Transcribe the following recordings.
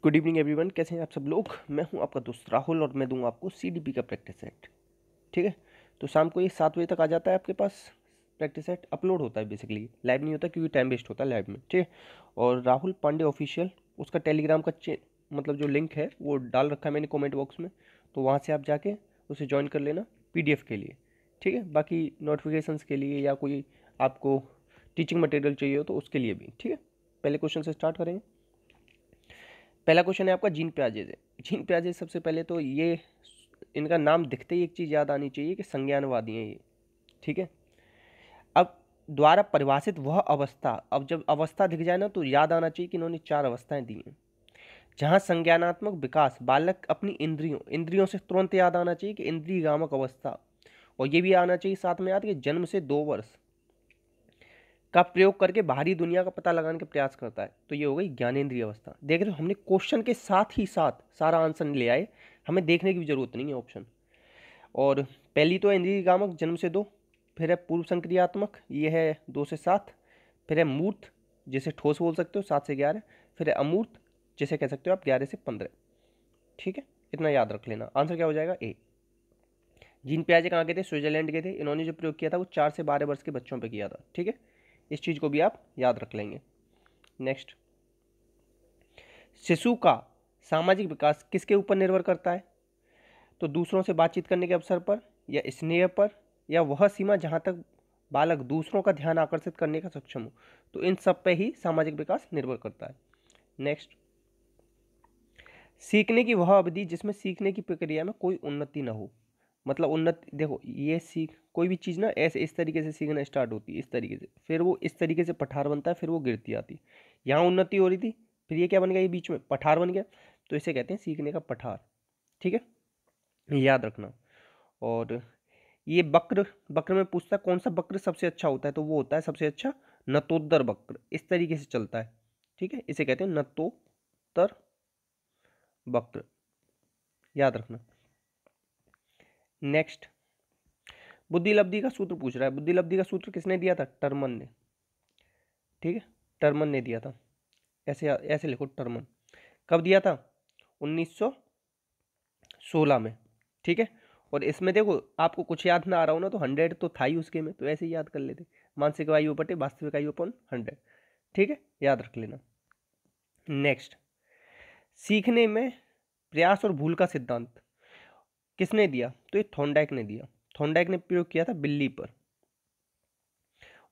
Good evening everyone, कैसे हैं आप सब लोग। मैं हूं आपका दोस्त राहुल और मैं दूंगा आपको सीडीपी का प्रैक्टिस सेट। ठीक है, तो शाम को ये 7 बजे तक आ जाता है आपके पास। प्रैक्टिस सेट अपलोड होता है, बेसिकली लाइव नहीं होता क्योंकि टाइम वेस्ट होता है लाइव में। ठीक है, और राहुल पांडे ऑफिशियल उसका टेलीग्राम का मतलब जो लिंक है वो डाल रखा है मैंने कॉमेंट बॉक्स में, तो वहाँ से आप जाके उसे ज्वाइन कर लेना PDF के लिए। ठीक है, बाकी नोटिफिकेशंस के लिए या कोई आपको टीचिंग मटेरियल चाहिए हो तो उसके लिए भी। ठीक है, पहले क्वेश्चन से स्टार्ट करेंगे। पहला क्वेश्चन है आपका जीन प्याजे से। जीन प्याजे सबसे पहले तो ये इनका नाम दिखते ही एक चीज़ याद आनी चाहिए कि संज्ञानवादी हैं ये। ठीक है, अब द्वारा परिभाषित वह अवस्था, अब जब अवस्था दिख जाए ना तो याद आना चाहिए कि इन्होंने 4 अवस्थाएं दी हैं। जहाँ संज्ञानात्मक विकास बालक अपनी इंद्रियों से तुरंत याद आना चाहिए कि इंद्रियगामक अवस्था, और ये भी आना चाहिए साथ में याद कि जन्म से 2 वर्ष का प्रयोग करके बाहरी दुनिया का पता लगाने का प्रयास करता है, तो ये हो गई ज्ञानेंद्रिय अवस्था। देख रहे हो, हमने क्वेश्चन के साथ ही साथ सारा आंसर ले आए, हमें देखने की भी जरूरत नहीं है ऑप्शन। और पहली तो है इंद्रियगामक जन्म से 2, फिर है पूर्व संक्रियात्मक ये है 2 से 7, फिर है मूर्त जिसे ठोस बोल सकते हो 7 से 11, फिर है अमूर्त जिसे कह सकते हो आप 11 से 15। ठीक है, इतना याद रख लेना। आंसर क्या हो जाएगा? ए। जीन पियाजे कहाँ के थे? स्विट्जरलैंड के थे। इन्होंने जो प्रयोग किया था वो 4 से 12 वर्ष के बच्चों पे किया था। ठीक है, इस चीज़ को भी आप याद रख लेंगे। नेक्स्ट, शिशु का सामाजिक विकास किसके ऊपर निर्भर करता है? तो दूसरों से बातचीत करने के अवसर पर, या स्नेह पर, या वह सीमा जहाँ तक बालक दूसरों का ध्यान आकर्षित करने का सक्षम हो, तो इन सब पे ही सामाजिक विकास निर्भर करता है। नेक्स्ट, सीखने की वह अवधि जिसमें सीखने की प्रक्रिया में कोई उन्नति न हो। मतलब उन्नति, देखो ये सीख कोई भी चीज़ ना ऐसे इस तरीके से सीखना स्टार्ट होती है, इस तरीके से, फिर वो इस तरीके से पठार बनता है, फिर वो गिरती आती। यहाँ उन्नति हो रही थी, फिर ये क्या बन गया? ये बीच में पठार बन गया, तो इसे कहते हैं सीखने का पठार। ठीक है, याद रखना। और ये वक्र, वक्र में पूछता है कौन सा वक्र सबसे अच्छा होता है, तो वो होता है सबसे अच्छा नतोत्तर वक्र, इस तरीके से चलता है। ठीक है, इसे कहते हैं नतोत्तर वक्र, याद रखना। नेक्स्ट, बुद्धि लब्धि का सूत्र पूछ रहा है। बुद्धि लब्धि का सूत्र किसने दिया था? टर्मन ने। ठीक है, टर्मन ने दिया था। ऐसे ऐसे लिखो, टर्मन। कब दिया था? 1916 में। ठीक है, और इसमें देखो आपको कुछ याद ना आ रहा हो ना तो 100 तो था ही उसके में, तो ऐसे ही याद कर लेते। मानसिक आयु बटे वास्तविक आयु अपॉन 100। ठीक है, याद रख लेना। नेक्स्ट, सीखने में प्रयास और भूल का सिद्धांत किसने दिया? तो ये थॉर्नडाइक ने दिया। थॉर्नडाइक ने प्रयोग किया था बिल्ली पर।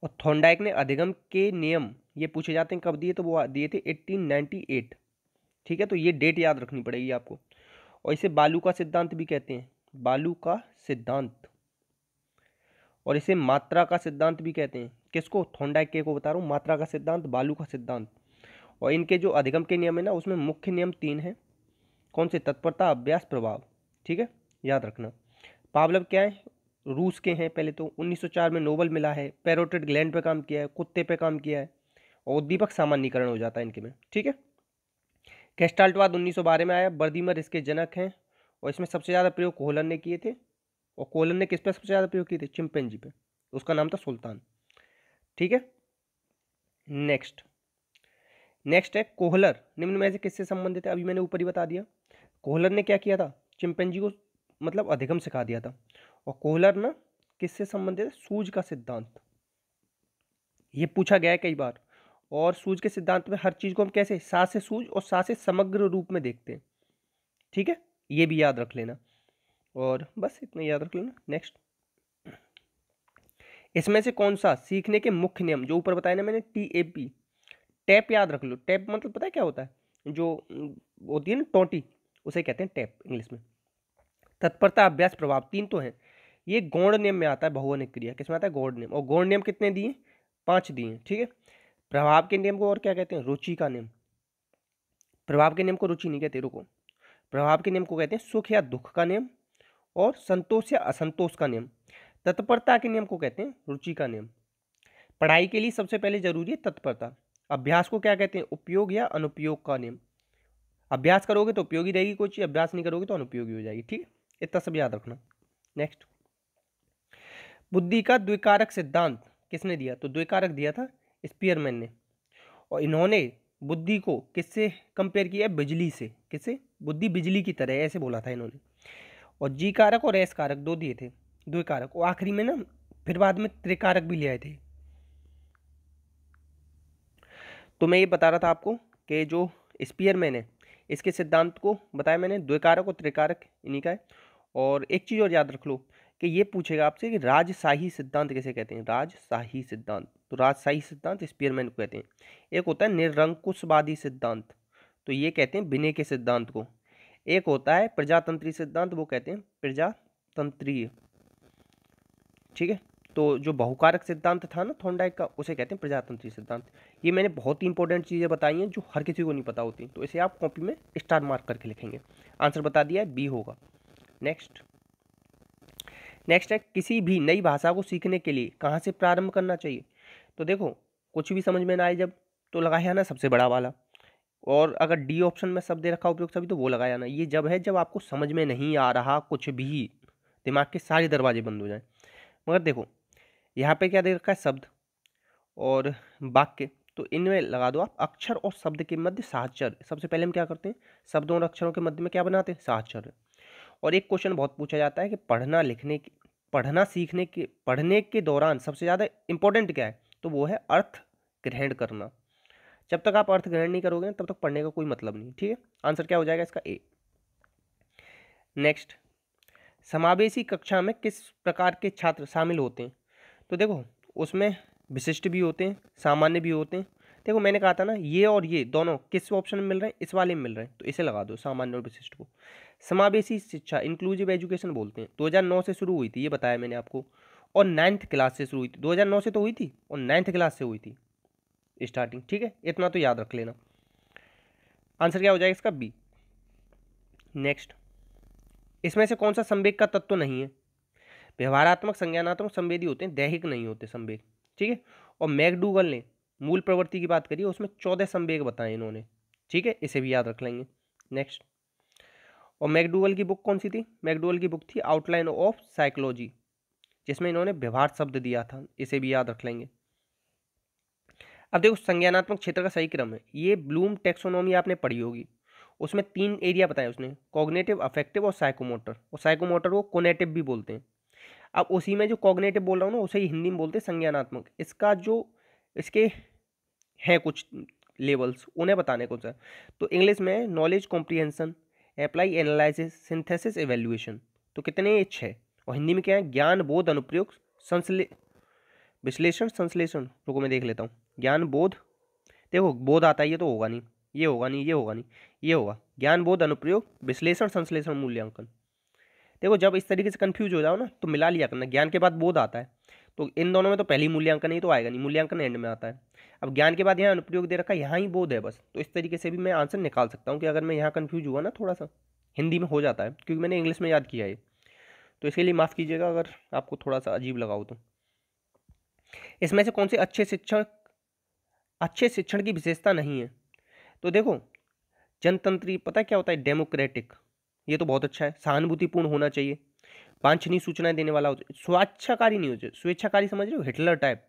और थॉर्नडाइक ने अधिगम के नियम ये पूछे जाते हैं कब दिए, तो वो दिए थे 1898। ठीक है, तो ये डेट याद रखनी पड़ेगी आपको। और इसे बालू का सिद्धांत भी कहते हैं, बालू का सिद्धांत। और इसे मात्रा का सिद्धांत भी कहते हैं। किसको? थॉर्नडाइक के को बता रहा हूँ, मात्रा का सिद्धांत, बालू का सिद्धांत। और इनके जो अधिगम के नियम है ना, उसमें मुख्य नियम 3 हैं। कौन से? तत्परता, अभ्यास, प्रभाव। ठीक है, याद रखना। पावलव क्या है? रूस के हैं। पहले तो 1904 में नोबेल मिला है। पैरोटिड ग्लैंड पे काम किया है, कुत्ते पे काम किया है, और उद्दीपक सामान्यीकरण हो जाता है इनके में। ठीक है, गेस्टाल्टवाद 1912 में आया। बर्दीमर इसके जनक हैं, और इसमें सबसे ज़्यादा प्रयोग कोहलन ने किए थे। और कोहलन ने किस पे सबसे ज़्यादा प्रयोग किए थे? चिंपैंजी पे। उसका नाम था सुल्तान। ठीक है, नेक्स्ट, नेक्स्ट है कोहलर निम्न में से किससे संबंधित है? अभी मैंने ऊपर ही बता दिया। कोहलर ने क्या किया था? चिंपैंजी को मतलब अधिगम सिखा दिया था। और कोहलर ना किससे संबंधित है? सूझ का सिद्धांत। ये पूछा गया है कई बार। और सूझ के सिद्धांत में हर चीज को हम कैसे सा से सूझ और सा से समग्र रूप में देखते हैं। ठीक है, ये भी याद रख लेना। और बस इतना याद रख लेना। नेक्स्ट, इसमें से कौन सा सीखने के मुख्य नियम जो ऊपर बताया ना मैंने, TAP, टैप याद रख लो। टैप मतलब पता है क्या होता है? जो होती है ना टोटी, उसे कहते हैं टैप इंग्लिश में। तत्परता, अभ्यास, प्रभाव, 3 तो हैं। ये गौण नियम में आता है, बहुवनिक क्रिया किसमें आता है? गौण नियम। और गौण नियम कितने दिए? 5 दिए। ठीक है, प्रभाव के नियम को और क्या कहते हैं? रुचि का नियम। प्रभाव के नियम को रुचि नहीं कहते, रुको। प्रभाव के नियम को कहते हैं सुख या दुख का नियम, और संतोष या असंतोष का नियम। तत्परता के नियम को कहते हैं रुचि का नियम। पढ़ाई के लिए सबसे पहले जरूरी है तत्परता। अभ्यास को क्या कहते हैं? उपयोग या अनुपयोग का नियम। अभ्यास करोगे तो उपयोगी रहेगी कोई चीज, अभ्यास नहीं करोगे तो अनुपयोगी हो जाएगी। ठीक है, इतना सब याद रखना। नेक्स्ट, बुद्धि का द्विकारक सिद्धांत किसने दिया? तो द्विकारक दिया था स्पीयरमैन ने। और इन्होंने बुद्धि को किससे कंपेयर किया है? बिजली से। किससे? बुद्धि बिजली की तरह है, ऐसे बोला था इन्होंने। और जी कारक और एस कारक दो दिए थे, दो कारक, और आखिरी में ना फिर बाद में त्रिकारक भी ले आए थे। तो मैं ये बता रहा था आपको कि जो स्पीयरमैन है इसके सिद्धांत को बताया मैंने, द्विकारक और त्रिकारक इन्हीं का है। और एक चीज़ और याद रख लो कि ये पूछेगा आपसे कि राजशाही सिद्धांत किसे कहते हैं? राजशाही सिद्धांत, तो राजशाही सिद्धांत स्पीयरमैन को कहते हैं। एक होता है निरंकुशवादी सिद्धांत, तो ये कहते हैं बिने के सिद्धांत को। एक होता है प्रजातंत्री सिद्धांत, वो कहते हैं प्रजातंत्रीय। ठीक है, तो जो बहुकारक सिद्धांत था ना थॉर्नडाइक का, उसे कहते हैं प्रजातंत्री सिद्धांत। ये मैंने बहुत ही इंपॉर्टेंट चीज़ें बताई हैं जो हर किसी को नहीं पता होती, तो इसे आप कॉपी में स्टार मार्क करके लिखेंगे। आंसर बता दिया है, बी होगा। नेक्स्ट है, किसी भी नई भाषा को सीखने के लिए कहाँ से प्रारंभ करना चाहिए? तो देखो, कुछ भी समझ में ना आए जब, तो लगाया ना सबसे बड़ा वाला। और अगर डी ऑप्शन में शब्द दे रखा उपयोग सभी, तो वो लगाया ना। ये जब है जब आपको समझ में नहीं आ रहा कुछ भी, दिमाग के सारे दरवाजे बंद हो जाए। मगर देखो यहाँ पे क्या दे रखा है? शब्द और वाक्य, तो इनमें लगा दो आप अक्षर और शब्द के मध्य साहचर्य। सबसे पहले हम क्या करते हैं? शब्दों और अक्षरों के मध्य में क्या बनाते हैं? साहचर्य। और एक क्वेश्चन बहुत पूछा जाता है कि पढ़ने के दौरान सबसे ज़्यादा इंपॉर्टेंट क्या है? तो वो है अर्थ ग्रहण करना। जब तक आप अर्थ ग्रहण नहीं करोगे तब तक पढ़ने का कोई मतलब नहीं। ठीक है, आंसर क्या हो जाएगा इसका? ए। नेक्स्ट, समावेशी कक्षा में किस प्रकार के छात्र शामिल होते हैं? तो देखो उसमें विशिष्ट भी होते हैं, सामान्य भी होते हैं। देखो मैंने कहा था ना, ये और ये दोनों किस ऑप्शन में मिल रहे हैं? इस वाले में मिल रहे हैं, तो इसे लगा दो, सामान्य और विशिष्ट को। समावेशी शिक्षा इंक्लूसिव एजुकेशन बोलते हैं। 2009 से शुरू हुई थी, ये बताया मैंने आपको, और 9th क्लास से शुरू हुई थी। 2009 से तो हुई थी और 9th क्लास से हुई थी स्टार्टिंग। ठीक है, इतना तो याद रख लेना। आंसर क्या हो जाएगा इसका? बी। नेक्स्ट, इसमें से कौन सा संवेग का तत्व नहीं है? व्यवहारात्मक, संज्ञानात्मक, संवेदी होते हैं, दैहिक नहीं होते संवेग। ठीक है, और मैकडूगल ने मूल प्रवृत्ति की बात करी, उसमें 14 संवेग बताए इन्होंने। ठीक है, इसे भी याद रख लेंगे। नेक्स्ट, और मैकडूगल की बुक कौन सी थी? मैकडूगल की बुक थी आउटलाइन ऑफ साइकोलॉजी, जिसमें इन्होंने व्यवहार शब्द दिया था, इसे भी याद रख लेंगे। अब देखो संज्ञानात्मक क्षेत्र का सही क्रम है, ये ब्लूम टेक्सोनोमी आपने पढ़ी होगी, उसमें 3 एरिया बताया उसने, कॉग्निटिव, अफेक्टिव और साइकोमोटर। और साइकोमोटर को कोनेटिव भी बोलते हैं। अब उसी में जो कॉग्निटिव बोल रहा हूँ ना, उसे ही हिंदी में बोलते हैं संज्ञानात्मक। इसका जो इसके हैं कुछ लेवल्स, उन्हें बताने को सर, तो इंग्लिश में knowledge comprehension, apply, analysis, synthesis, evaluation. तो कितने? 6। और हिंदी में क्या है? ज्ञान, बोध, अनुप्रयोग, विश्लेषण, संश्लेषण। रुको मैं देख लेता हूँ। ज्ञान, बोध, देखो बोध आता है, ये तो होगा नहीं, ये होगा नहीं, ये होगा नहीं, ये होगा ज्ञान, बोध, अनुप्रयोग, विश्लेषण, संश्लेषण, मूल्यांकन। देखो जब इस तरीके से कंफ्यूज हो जाओ ना, तो मिला लिया करना। ज्ञान के बाद बोध आता है, तो इन दोनों में तो पहले ही मूल्यांकन ही तो आएगा नहीं, मूल्यांकन एंड में आता है। अब ज्ञान के बाद यहाँ अनुप्रयोग दे रखा है, यहाँ ही बोध है बस, तो इस तरीके से भी मैं आंसर निकाल सकता हूँ कि अगर मैं यहाँ कंफ्यूज हुआ ना थोड़ा सा, हिंदी में हो जाता है क्योंकि मैंने इंग्लिश में याद किया है, तो इसके लिए माफ़ कीजिएगा अगर आपको थोड़ा सा अजीब लगा हो तो। इसमें से कौन से अच्छे शिक्षण की विशेषता नहीं है? तो देखो जनतंत्री, पता है क्या होता है? डेमोक्रेटिक, ये तो बहुत अच्छा है। सहानुभूतिपूर्ण होना चाहिए, वांछनीय सूचनाएं देने वाला हो, स्वेच्छाकारी नहीं हो चाहिए। स्वेच्छाकारी समझ रहे हो? हिटलर टाइप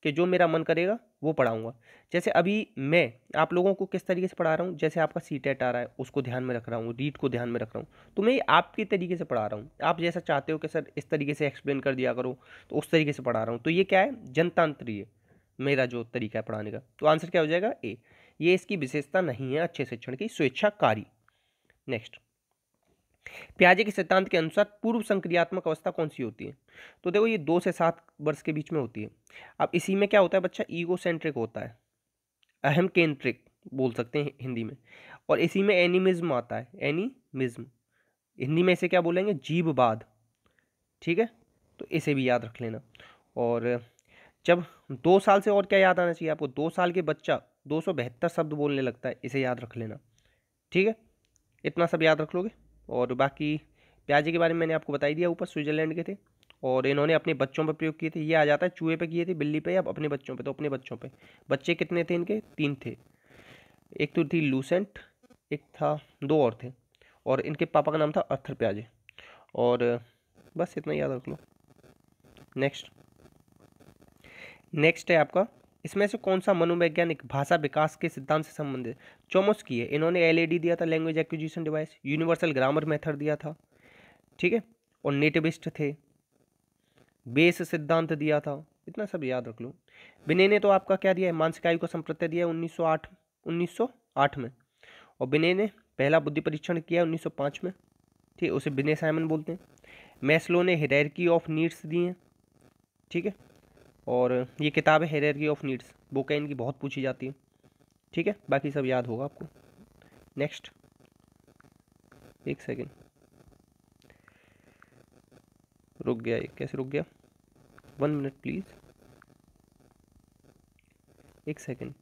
कि जो मेरा मन करेगा वो पढ़ाऊंगा। जैसे अभी मैं आप लोगों को किस तरीके से पढ़ा रहा हूँ, जैसे आपका सीटेट आ रहा है उसको ध्यान में रख रहा हूँ, रीट को ध्यान में रख रहा हूँ, तो मैं आपके तरीके से पढ़ा रहा हूँ। आप जैसा चाहते हो कि सर इस तरीके से एक्सप्लेन कर दिया करो, तो उस तरीके से पढ़ा रहा हूँ। तो ये क्या है? जनतांत्रिक मेरा जो तरीका है पढ़ाने का। तो आंसर क्या हो जाएगा? ए। ये इसकी विशेषता नहीं है अच्छे शिक्षण की, स्वेच्छाकारी। नेक्स्ट, पियाजे के सिद्धांत के अनुसार पूर्व संक्रियात्मक अवस्था कौन सी होती है? तो देखो ये 2 से 7 वर्ष के बीच में होती है। अब इसी में क्या होता है? बच्चा ईगो सेंट्रिक होता है, अहम केंद्रिक बोल सकते हैं हिंदी में। और इसी में एनिमिज्म आता है, एनिमिज्म, हिंदी में इसे क्या बोलेंगे? जीववाद। ठीक है, तो इसे भी याद रख लेना। और जब 2 साल से, और क्या याद आना चाहिए आपको? 2 साल के बच्चा 272 शब्द बोलने लगता है, इसे याद रख लेना। ठीक है, इतना सब याद रख लोगे। और बाकी प्याजे के बारे में मैंने आपको बता ही दिया, ऊपर स्विट्जरलैंड के थे और इन्होंने अपने बच्चों पर प्रयोग किए थे। ये आ जाता है चूहे पे किए थे, बिल्ली पे, या अपने बच्चों पे। तो अपने बच्चों पे। बच्चे कितने थे इनके? 3 थे। एक तो थी लूसेंट, एक था, 2 और थे, और इनके पापा का नाम था अर्थर प्याजे। और बस इतना याद रख लो। नेक्स्ट है आपका इसमें से कौन सा मनोवैज्ञानिक भाषा विकास के सिद्धांत से संबंधित? चोमस्की है, इन्होंने एलएडी दिया था, language acquisition device. Universal grammar method दिया था, ठीक है, और नेटिविस्ट थे। बेस सिद्धांत दिया था। इतना सब याद रख लो। बिने ने तो आपका क्या दिया है, मानसिक आयु का संप्रत्यय दिया है 1908 में। और बिने ने पहला बुद्धि परीक्षण किया 1905 में, ठीक है, उसे बिने साइमन बोलते हैं। मैस्लो ने हायरार्की ऑफ नीड्स दी हैं, ठीक है, और ये किताब है हायरार्की ऑफ नीड्स, वो कहीं इनकी बहुत पूछी जाती है, ठीक है। बाकी सब याद होगा आपको। नेक्स्ट, एक सेकेंड, रुक गया ये, कैसे रुक गया? 1 मिनट प्लीज, एक सेकेंड।